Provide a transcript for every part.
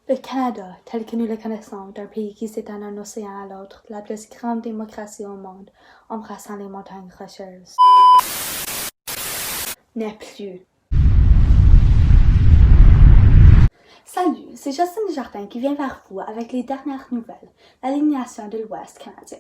Le Canada, tel que nous le connaissons, d'un pays qui s'étend d'un océan à l'autre, la plus grande démocratie au monde, embrassant les montagnes rocheuses, n'est plus. Salut, c'est Justine Desjardins qui vient vers vous avec les dernières nouvelles, l'aliénation de l'Ouest canadien.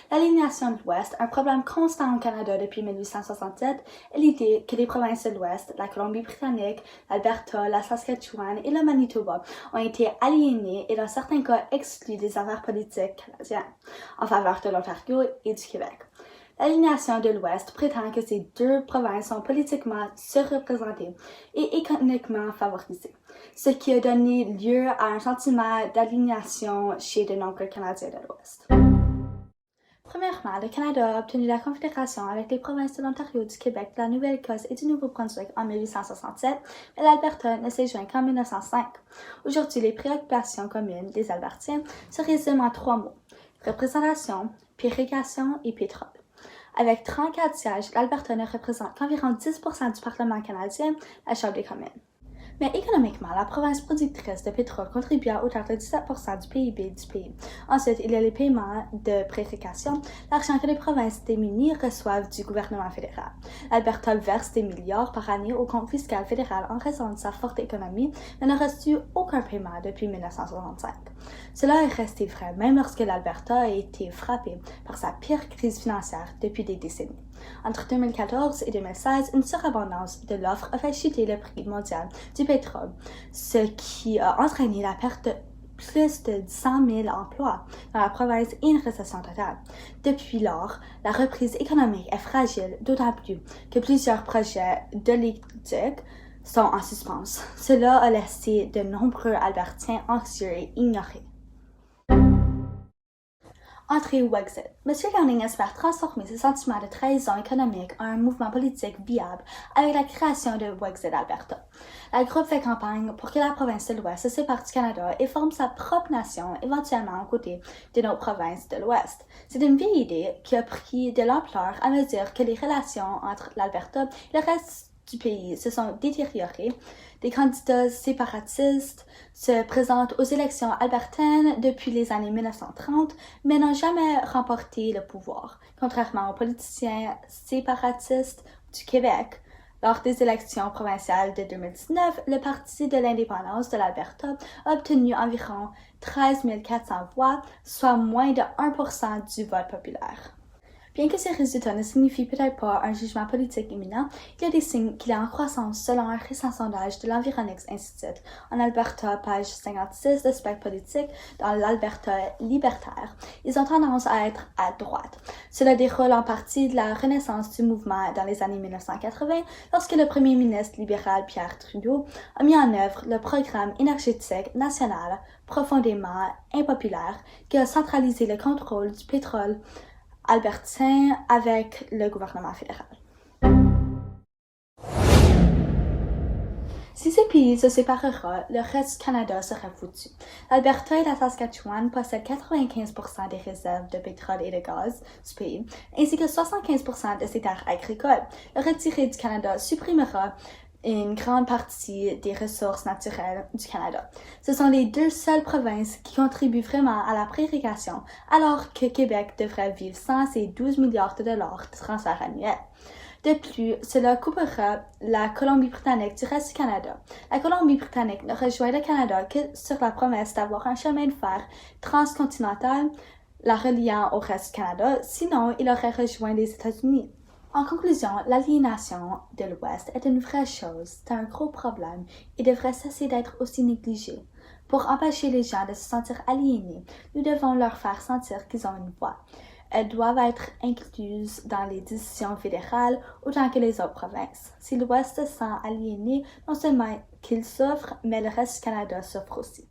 L'aliénation de l'Ouest, un problème constant au Canada depuis 1867, est l'idée que les provinces de l'Ouest, la Colombie-Britannique, l'Alberta, la Saskatchewan et le Manitoba ont été aliénées et dans certains cas exclues des affaires politiques canadiennes, en faveur de l'Ontario et du Québec. L'aliénation de l'Ouest prétend que ces deux provinces sont politiquement surreprésentées et économiquement favorisées, ce qui a donné lieu à un sentiment d'aliénation chez de nombreux Canadiens de l'Ouest. Premièrement, le Canada a obtenu la confédération avec les provinces de l'Ontario, du Québec, de la Nouvelle-Écosse et du Nouveau-Brunswick en 1867, mais l'Alberta ne s'est joint qu'en 1905. Aujourd'hui, les préoccupations communes des Albertiens se résument en 3 mots: représentation, irrigation et pétrole. Avec 34 sièges, l'Alberta ne représente qu'environ 10% du Parlement canadien, la Chambre des communes. Mais économiquement, la province productrice de pétrole contribue à hauteur de 17% du PIB du pays. Ensuite, il y a les paiements de préfécation, l'argent que les provinces démunies reçoivent du gouvernement fédéral. L'Alberta verse des milliards par année au compte fiscal fédéral en raison de sa forte économie, mais n'a reçu aucun paiement depuis 1965. Cela est resté vrai même lorsque l'Alberta a été frappé par sa pire crise financière depuis des décennies. Entre 2014 et 2016, une surabondance de l'offre a fait chuter le prix mondial du pétrole, ce qui a entraîné la perte de plus de 100 000 emplois dans la province et une récession totale. Depuis lors, la reprise économique est fragile, d'autant plus que plusieurs projets de l'éduc sont en suspens. Cela a laissé de nombreux Albertiens anxieux et ignorés. Entrée ou exit. M. Downing espère transformer ce sentiment de trahison économique en un mouvement politique viable avec la création de Wexit Alberta. Le groupe fait campagne pour que la province de l'Ouest se sépare du Canada et forme sa propre nation, éventuellement aux côtés de nos provinces de l'Ouest. C'est une vieille idée qui a pris de l'ampleur à mesure que les relations entre l'Alberta et le reste du pays se sont détériorées. Des candidats séparatistes se présentent aux élections albertaines depuis les années 1930, mais n'ont jamais remporté le pouvoir, contrairement aux politiciens séparatistes du Québec. Lors des élections provinciales de 2019, le Parti de l'indépendance de l'Alberta a obtenu environ 13 400 voix, soit moins de 1% du vote populaire. Bien que ces résultats ne signifient peut-être pas un jugement politique imminent, il y a des signes qu'il est en croissance selon un récent sondage de l'Environix Institute en Alberta, page 56 de Spectre politique dans l'Alberta libertaire. Ils ont tendance à être à droite. Cela déroule en partie de la renaissance du mouvement dans les années 1980 lorsque le premier ministre libéral Pierre Trudeau a mis en œuvre le programme énergétique national profondément impopulaire qui a centralisé le contrôle du pétrole albertain avec le gouvernement fédéral. Si ces pays se sépareraient, le reste du Canada serait foutu. L'Alberta et la Saskatchewan possèdent 95% des réserves de pétrole et de gaz du pays, ainsi que 75% de ses terres agricoles. Le retiré du Canada supprimera une grande partie des ressources naturelles du Canada. Ce sont les deux seules provinces qui contribuent vraiment à la prérogation, alors que Québec devrait vivre sans ses 12 milliards de dollars de transferts annuels. De plus, cela coupera la Colombie-Britannique du reste du Canada. La Colombie-Britannique ne rejoint le Canada que sur la promesse d'avoir un chemin de fer transcontinental la reliant au reste du Canada, sinon il aurait rejoint les États-Unis. En conclusion, l'aliénation de l'Ouest est une vraie chose, c'est un gros problème et devrait cesser d'être aussi négligé. Pour empêcher les gens de se sentir aliénés, nous devons leur faire sentir qu'ils ont une voix. Elles doivent être incluses dans les décisions fédérales autant que les autres provinces. Si l'Ouest se sent aliéné, non seulement qu'il souffre, mais le reste du Canada souffre aussi.